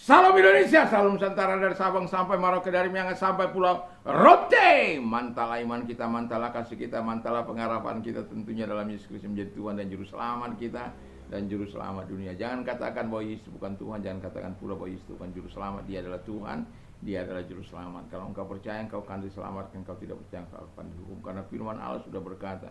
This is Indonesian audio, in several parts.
Salam Indonesia, salam Nusantara dari Sabang sampai Merauke, dari Miangas sampai Pulau Rote. Mantalah iman kita, mantalah kasih kita, mantalah pengharapan kita tentunya dalam Yesus Kristus menjadi Tuhan dan Juru Selamat kita dan Juru Selamat dunia. Jangan katakan bahwa Yesus bukan Tuhan, jangan katakan pula bahwa Yesus bukan Juru Selamat. Dia adalah Tuhan, Dia adalah Juru Selamat. Kalau engkau percaya, engkau akan diselamatkan. Kalau tidak percaya, engkau akan dihukum. Karena firman Allah sudah berkata,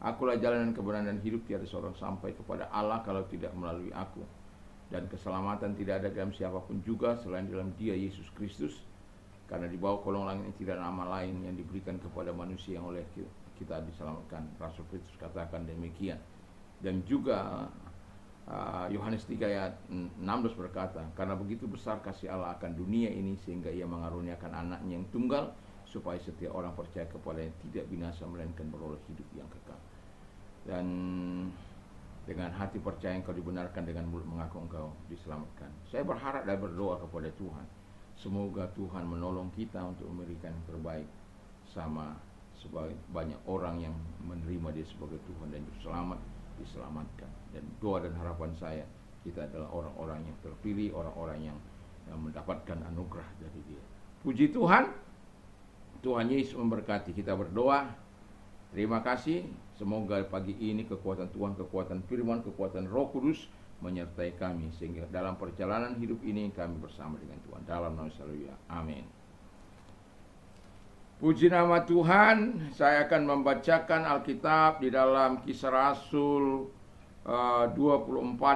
Akulah jalan dan kebenaran dan hidup, tiada seorang sampai kepada Allah kalau tidak melalui aku. Dan keselamatan tidak ada dalam siapapun juga selain dalam Dia Yesus Kristus, karena di bawah kolong langit ini tidak ada nama lain yang diberikan kepada manusia yang oleh kita diselamatkan. Rasul Petrus katakan demikian. Dan juga Yohanes 3 ayat 16 berkata, karena begitu besar kasih Allah akan dunia ini sehingga Ia mengaruniakan anaknya yang tunggal, supaya setiap orang percaya kepadanya tidak binasa melainkan beroleh hidup yang kekal. Dan dengan hati percaya engkau dibenarkan, dengan mulut mengaku engkau diselamatkan. Saya berharap dan berdoa kepada Tuhan, semoga Tuhan menolong kita untuk memberikan yang terbaik sama sebagai banyak orang yang menerima Dia sebagai Tuhan dan Juru Selamat diselamatkan. Dan doa dan harapan saya, kita adalah orang-orang yang terpilih, orang-orang yang mendapatkan anugerah dari Dia. Puji Tuhan, Tuhan Yesus memberkati. Kita berdoa. Terima kasih. Semoga pagi ini kekuatan Tuhan, kekuatan firman, kekuatan Roh Kudus menyertai kami, sehingga dalam perjalanan hidup ini kami bersama dengan Tuhan. Dalam nama Yesus, amin. Puji nama Tuhan. Saya akan membacakan Alkitab di dalam Kisah Rasul 24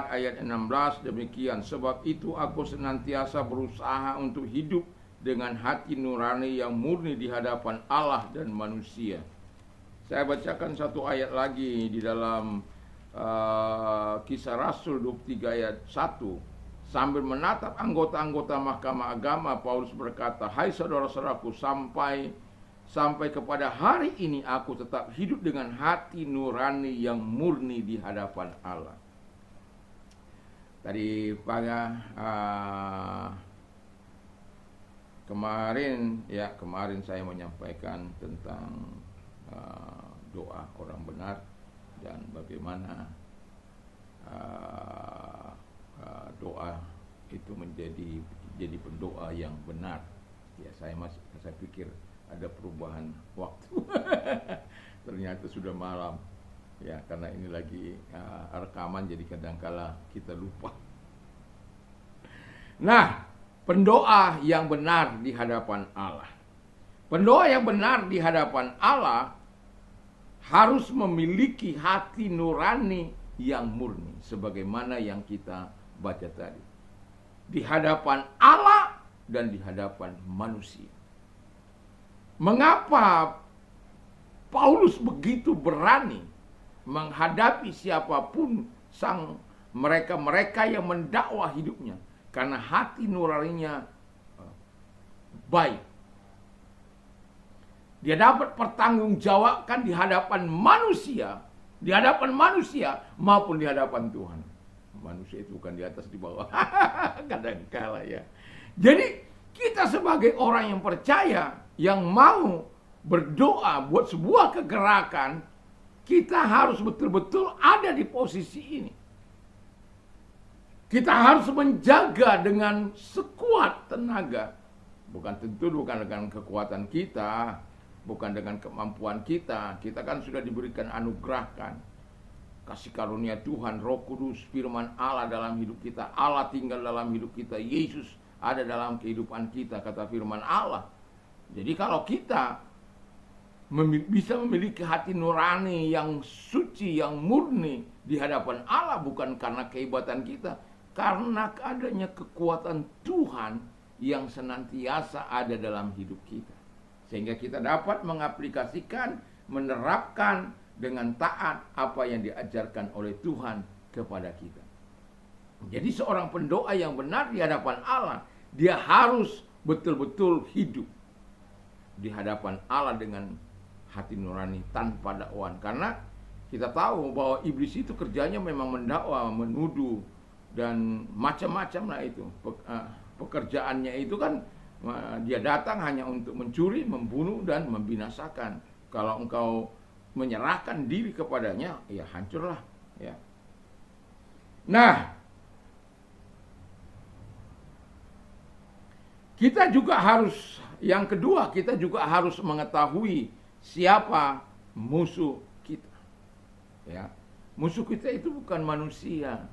ayat 16. Demikian, sebab itu aku senantiasa berusaha untuk hidup dengan hati nurani yang murni di hadapan Allah dan manusia. Saya bacakan satu ayat lagi di dalam Kisah Rasul 23 ayat 1. Sambil menatap anggota-anggota mahkamah agama, Paulus berkata, hai saudara-saudaraku, sampai kepada hari ini aku tetap hidup dengan hati nurani yang murni di hadapan Allah. Tadi kemarin saya menyampaikan tentang doa orang benar dan bagaimana doa itu jadi pendoa yang benar. Ya, saya pikir ada perubahan waktu. Ternyata sudah malam. Ya, karena ini lagi rekaman, jadi kadangkala kita lupa. Nah, pendoa yang benar di hadapan Allah. Pendoa yang benar di hadapan Allah harus memiliki hati nurani yang murni, sebagaimana yang kita baca tadi. Di hadapan Allah dan di hadapan manusia. Mengapa Paulus begitu berani menghadapi siapapun mereka yang mendakwa hidupnya? Karena hati nuraninya baik. Dia dapat pertanggungjawabkan di hadapan manusia maupun di hadapan Tuhan. Manusia itu bukan di atas di bawah. Kadangkala ya. Jadi kita sebagai orang yang percaya, yang mau berdoa buat sebuah kegerakan, kita harus betul-betul ada di posisi ini. Kita harus menjaga dengan sekuat tenaga. Bukan dengan kekuatan kita, bukan dengan kemampuan kita. Kita kan sudah diberikan anugerahkan kasih karunia Tuhan, Roh Kudus, firman Allah dalam hidup kita. Allah tinggal dalam hidup kita. Yesus ada dalam kehidupan kita, kata firman Allah. Jadi kalau kita bisa memiliki hati nurani yang suci, yang murni di hadapan Allah, bukan karena kehebatan kita, karena adanya kekuatan Tuhan yang senantiasa ada dalam hidup kita. Sehingga kita dapat mengaplikasikan, menerapkan dengan taat apa yang diajarkan oleh Tuhan kepada kita. Jadi seorang pendoa yang benar di hadapan Allah, dia harus betul-betul hidup di hadapan Allah dengan hati nurani tanpa dakwaan. Karena kita tahu bahwa iblis itu kerjanya memang mendakwa, menuduh, dan macam-macam lah itu. Pekerjaannya itu kan dia datang hanya untuk mencuri, membunuh, dan membinasakan. Kalau engkau menyerahkan diri kepadanya, ya hancurlah. Ya. Nah, kita juga harus, yang kedua, kita juga harus mengetahui siapa musuh kita. Ya, musuh kita itu bukan manusia.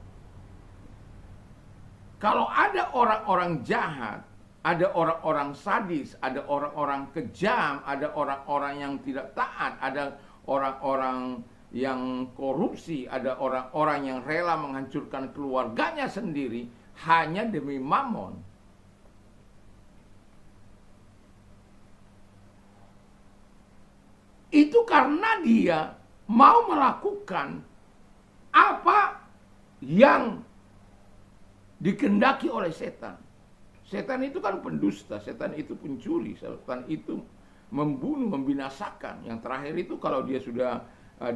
Kalau ada orang-orang jahat, ada orang-orang sadis, ada orang-orang kejam, ada orang-orang yang tidak taat, ada orang-orang yang korupsi, ada orang-orang yang rela menghancurkan keluarganya sendiri hanya demi mamon. Itu karena dia mau melakukan apa yang dikehendaki oleh setan. Setan itu kan pendusta, setan itu pencuri, setan itu membunuh, membinasakan. Yang terakhir itu kalau dia sudah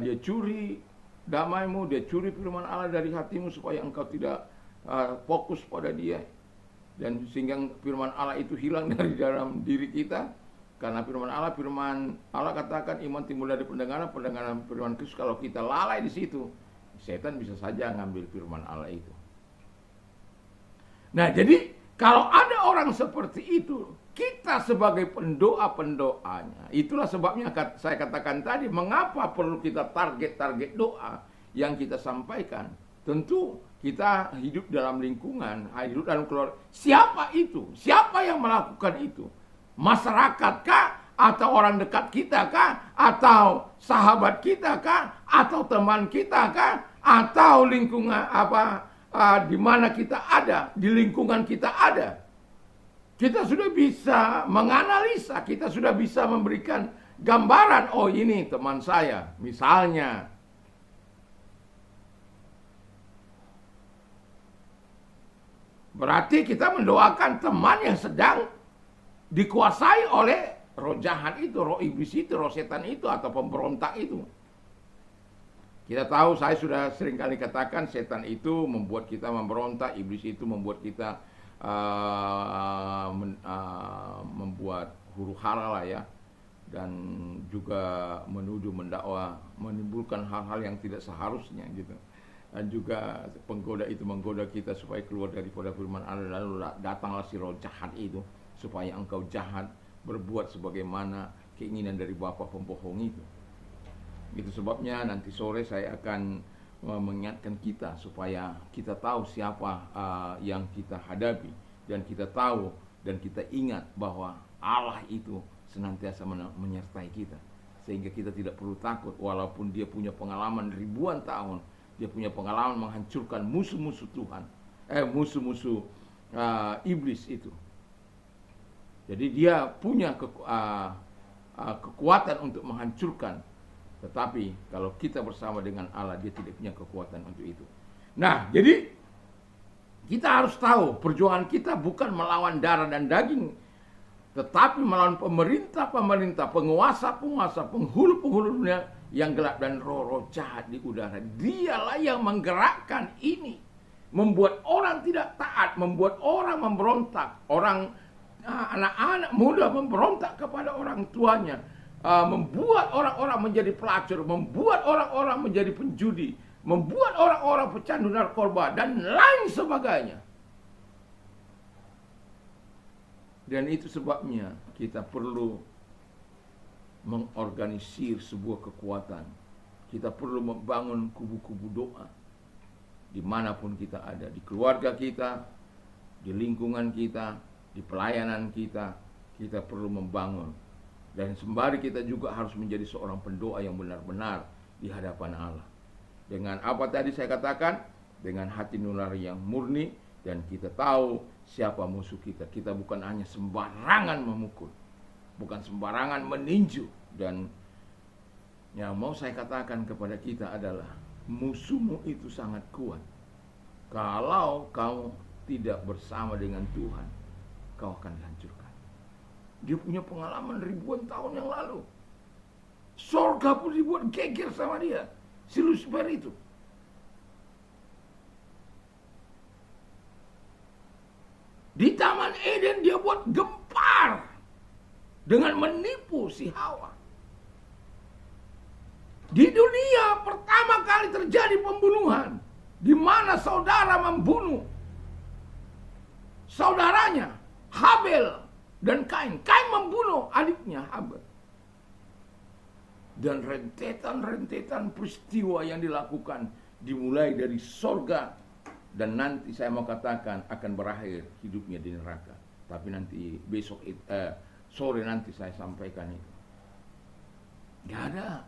dia curi damaimu, dia curi firman Allah dari hatimu supaya engkau tidak fokus pada dia. Dan sehingga firman Allah itu hilang dari dalam diri kita. Karena firman Allah katakan iman timbul dari pendengaran, pendengaran firman Kristus. Kalau kita lalai di situ, setan bisa saja ngambil firman Allah itu. Nah, jadi kalau ada orang seperti itu, kita sebagai pendoa-pendoanya, itulah sebabnya saya katakan tadi, mengapa perlu kita target-target doa yang kita sampaikan. Tentu kita hidup dalam lingkungan, hidup dalam keluarga. Siapa itu? Siapa yang melakukan itu? Masyarakat kah? Atau orang dekat kita kah? Atau sahabat kita kah? Atau teman kita kah? Atau lingkungan di mana kita ada, di lingkungan kita ada. Kita sudah bisa menganalisa, kita sudah bisa memberikan gambaran, oh ini teman saya, misalnya. Berarti kita mendoakan teman yang sedang dikuasai oleh roh jahat itu, roh iblis itu, roh setan itu, atau pemberontak itu. Kita tahu, saya sudah sering kali katakan, setan itu membuat kita memberontak, iblis itu membuat kita membuat huru hara lah ya, dan juga menuduh, mendakwa, menimbulkan hal-hal yang tidak seharusnya gitu. Dan juga penggoda itu menggoda kita supaya keluar daripada firman Allah, lalu datanglah si roh jahat itu supaya engkau jahat, berbuat sebagaimana keinginan dari bapa pembohong itu. Itu sebabnya nanti sore saya akan mengingatkan kita supaya kita tahu siapa yang kita hadapi, dan kita tahu dan kita ingat bahwa Allah itu senantiasa menyertai kita, sehingga kita tidak perlu takut walaupun dia punya pengalaman ribuan tahun, dia punya pengalaman menghancurkan musuh-musuh Tuhan, musuh-musuh iblis itu. Jadi dia punya kekuatan untuk menghancurkan. Tetapi kalau kita bersama dengan Allah, dia tidak punya kekuatan untuk itu. Nah, jadi kita harus tahu perjuangan kita bukan melawan darah dan daging, tetapi melawan pemerintah-pemerintah, penguasa-penguasa, penghulu-penghulu dunia yang gelap dan roh-roh jahat di udara. Dialah yang menggerakkan ini, membuat orang tidak taat, membuat orang memberontak, anak-anak muda memberontak kepada orang tuanya, membuat orang-orang menjadi pelacur, membuat orang-orang menjadi penjudi, membuat orang-orang pecandu narkoba, dan lain sebagainya. Dan itu sebabnya kita perlu mengorganisir sebuah kekuatan. Kita perlu membangun kubu-kubu doa dimanapun kita ada, di keluarga kita, di lingkungan kita, di pelayanan kita. Kita perlu membangun. Dan sembari kita juga harus menjadi seorang pendoa yang benar-benar di hadapan Allah. Dengan apa tadi saya katakan? Dengan hati nurani yang murni, dan kita tahu siapa musuh kita. Kita bukan hanya sembarangan memukul, bukan sembarangan meninju. Dan yang mau saya katakan kepada kita adalah, musuhmu itu sangat kuat. Kalau kau tidak bersama dengan Tuhan, kau akan dihancurkan. Dia punya pengalaman ribuan tahun yang lalu. Sorga pun dibuat geger sama dia, si Lucifer itu. Di Taman Eden dia buat gempar dengan menipu si Hawa. Di dunia pertama kali terjadi pembunuhan, di mana saudara membunuh saudaranya, Habel. dan Kain. Kain membunuh adiknya Habel. Dan rentetan peristiwa yang dilakukan dimulai dari sorga, dan nanti saya mau katakan akan berakhir hidupnya di neraka. Tapi nanti besok sore nanti saya sampaikan itu. Gak ada.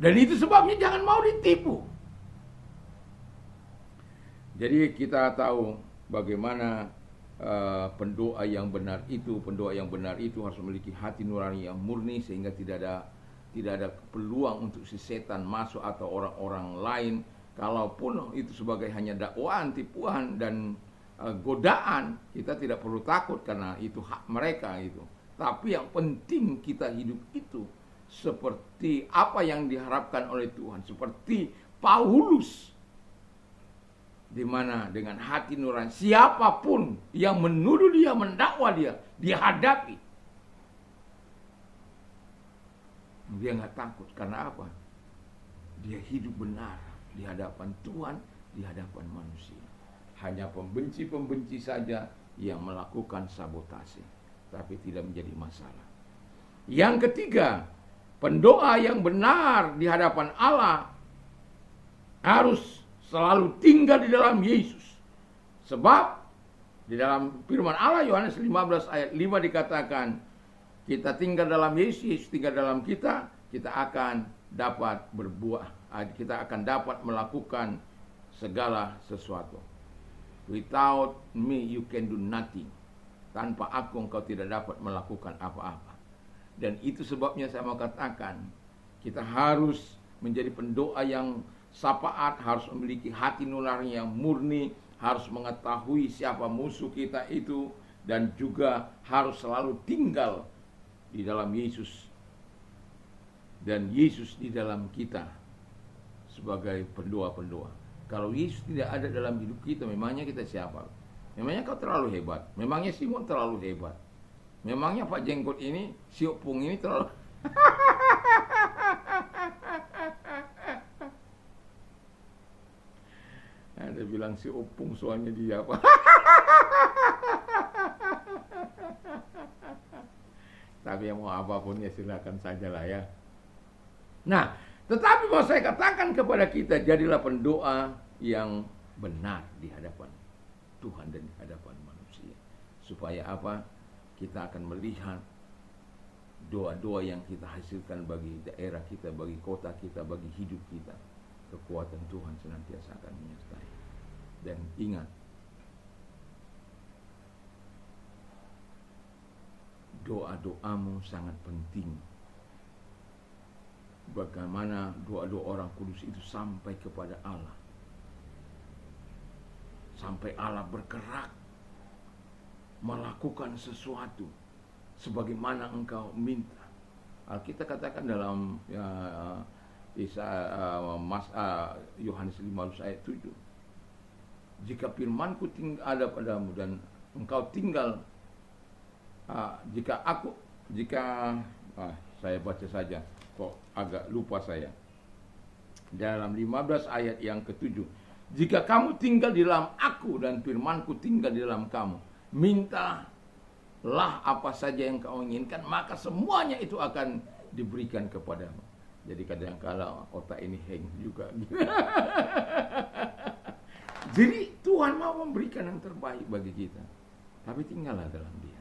Dan itu sebabnya jangan mau ditipu. Jadi kita tahu bagaimana pendoa yang benar itu harus memiliki hati nurani yang murni, sehingga tidak ada peluang untuk si setan masuk atau orang-orang lain. Kalaupun itu sebagai hanya dakwaan, tipuan dan godaan, kita tidak perlu takut karena itu hak mereka itu. Tapi yang penting kita hidup itu seperti apa yang diharapkan oleh Tuhan, seperti Paulus, di mana dengan hati nurani siapapun yang menuduh dia, mendakwa dia, dihadapi. Dia nggak takut karena apa? Dia hidup benar di hadapan Tuhan, di hadapan manusia. Hanya pembenci-pembenci saja yang melakukan sabotase, tapi tidak menjadi masalah. Yang ketiga, pendoa yang benar di hadapan Allah harus selalu tinggal di dalam Yesus. Sebab di dalam firman Allah Yohanes 15 ayat 5 dikatakan, kita tinggal dalam Yesus, Yesus tinggal dalam kita, kita akan dapat berbuah, kita akan dapat melakukan segala sesuatu. Without me you can do nothing. Tanpa aku engkau tidak dapat melakukan apa-apa. Dan itu sebabnya saya mau katakan, kita harus menjadi pendoa yang sapaat, harus memiliki hati nurani yang murni, harus mengetahui siapa musuh kita itu, dan juga harus selalu tinggal di dalam Yesus, dan Yesus di dalam kita sebagai pendoa-pendoa. Kalau Yesus tidak ada dalam hidup kita, memangnya kita siapa? Memangnya kau terlalu hebat? Memangnya Simon terlalu hebat? Memangnya Pak Jenggot ini, si Opung ini terlalu ada bilang si Opung soalnya dia apa? Tapi yang mau apapun ya silakan sajalah ya. Nah, tetapi mau saya katakan kepada kita, jadilah pendoa yang benar di hadapan Tuhan dan di hadapan manusia. Supaya apa? Kita akan melihat doa-doa yang kita hasilkan bagi daerah kita, bagi kota kita, bagi hidup kita. Kekuatan Tuhan senantiasa akan menyertai. Dan ingat, doa-doamu sangat penting. Bagaimana doa-doa orang kudus itu sampai kepada Allah. Sampai Allah bergerak, melakukan sesuatu sebagaimana engkau minta. Alkitab katakan dalam Yohanes 15 ayat 7. Jika firmanku ada padamu dan engkau tinggal, saya baca saja, kok agak lupa saya. Dalam 15 ayat yang ke-7. Jika kamu tinggal di dalam aku dan firmanku tinggal di dalam kamu, mintalah apa saja yang kau inginkan, maka semuanya itu akan diberikan kepadamu. Jadi kadang-kala otak ini hang juga. Jadi Tuhan mau memberikan yang terbaik bagi kita. Tapi tinggallah dalam Dia.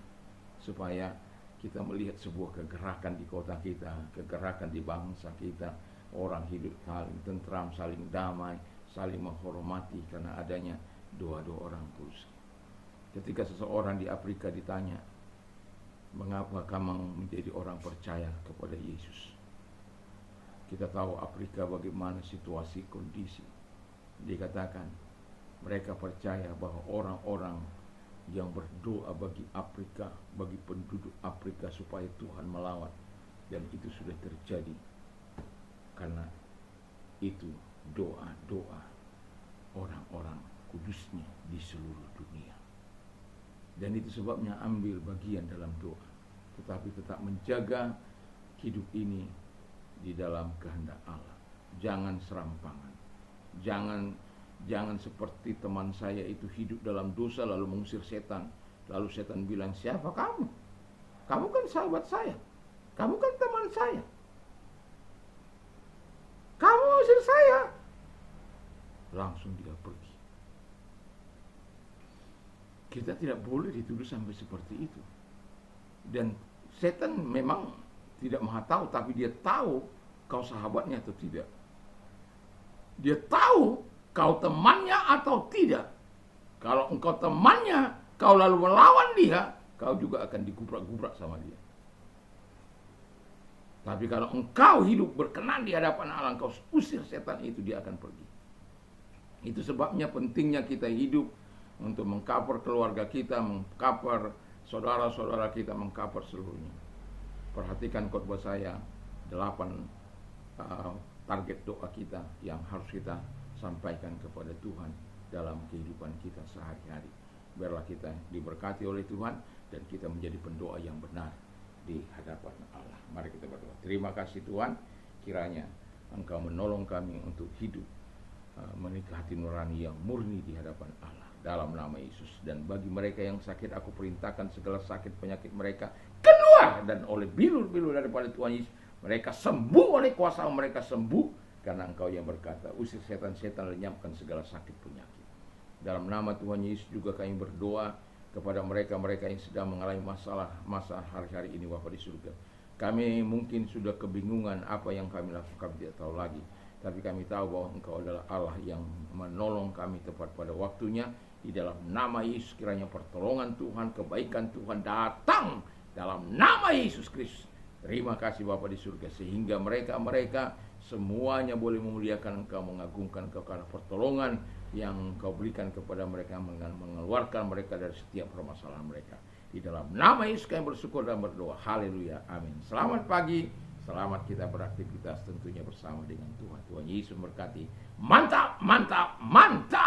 Supaya kita melihat sebuah kegerakan di kota kita, kegerakan di bangsa kita. Orang hidup saling tentram, saling damai, saling menghormati karena adanya doa-doa orang kudus. Ketika seseorang di Afrika ditanya, mengapa kamu menjadi orang percaya kepada Yesus? Kita tahu Afrika bagaimana situasi kondisi. Dikatakan mereka percaya bahwa orang-orang yang berdoa bagi Afrika, bagi penduduk Afrika supaya Tuhan melawat, dan itu sudah terjadi karena itu doa-doa orang-orang kudusnya di seluruh dunia. Dan itu sebabnya ambil bagian dalam doa, tetapi tetap menjaga hidup ini di dalam kehendak Allah. Jangan serampangan. Jangan seperti teman saya itu hidup dalam dosa lalu mengusir setan. Lalu setan bilang, siapa kamu? Kamu kan sahabat saya. Kamu kan teman saya. Kamu usir saya. Langsung dia pergi. Kita tidak boleh dituduh sampai seperti itu. Dan setan memang tidak maha tahu, tapi dia tahu kau sahabatnya atau tidak. Dia tahu kau temannya atau tidak. Kalau engkau temannya, kau lalu melawan dia, kau juga akan digubrak-gubrak sama dia. Tapi kalau engkau hidup berkenan di hadapan Allah, engkau usir setan itu, dia akan pergi. Itu sebabnya pentingnya kita hidup untuk mengcover keluarga kita, mengcover saudara-saudara kita, mengcover seluruhnya. Perhatikan khotbah saya, 8 target doa kita yang harus kita sampaikan kepada Tuhan dalam kehidupan kita sehari-hari. Biarlah kita diberkati oleh Tuhan dan kita menjadi pendoa yang benar di hadapan Allah. Mari kita berdoa. Terima kasih Tuhan, kiranya Engkau menolong kami untuk hidup menikah hati nurani yang murni di hadapan Allah dalam nama Yesus. Dan bagi mereka yang sakit, aku perintahkan segala sakit penyakit mereka keluar, dan oleh bilur-bilur daripada Tuhan Yesus mereka sembuh, oleh kuasa mereka sembuh, karena Engkau yang berkata, usir setan-setan, lenyapkan segala sakit penyakit. Dalam nama Tuhan Yesus juga kami berdoa kepada mereka-mereka yang sedang mengalami masa hari-hari ini, Bapa di surga. Kami mungkin sudah kebingungan apa yang kami lakukan, tidak tahu lagi. Tapi kami tahu bahwa Engkau adalah Allah yang menolong kami tepat pada waktunya. Di dalam nama Yesus, kiranya pertolongan Tuhan, kebaikan Tuhan datang dalam nama Yesus Kristus. Terima kasih Bapa di surga, sehingga mereka semuanya boleh memuliakan Engkau, mengagungkan Engkau karena pertolongan yang Engkau berikan kepada mereka, mengeluarkan mereka dari setiap permasalahan mereka. Di dalam nama Yesus kami bersyukur dan berdoa. Haleluya, amin. Selamat pagi. Selamat kita beraktivitas tentunya bersama dengan Tuhan. Tuhan Yesus memberkati. Mantap, mantap, mantap.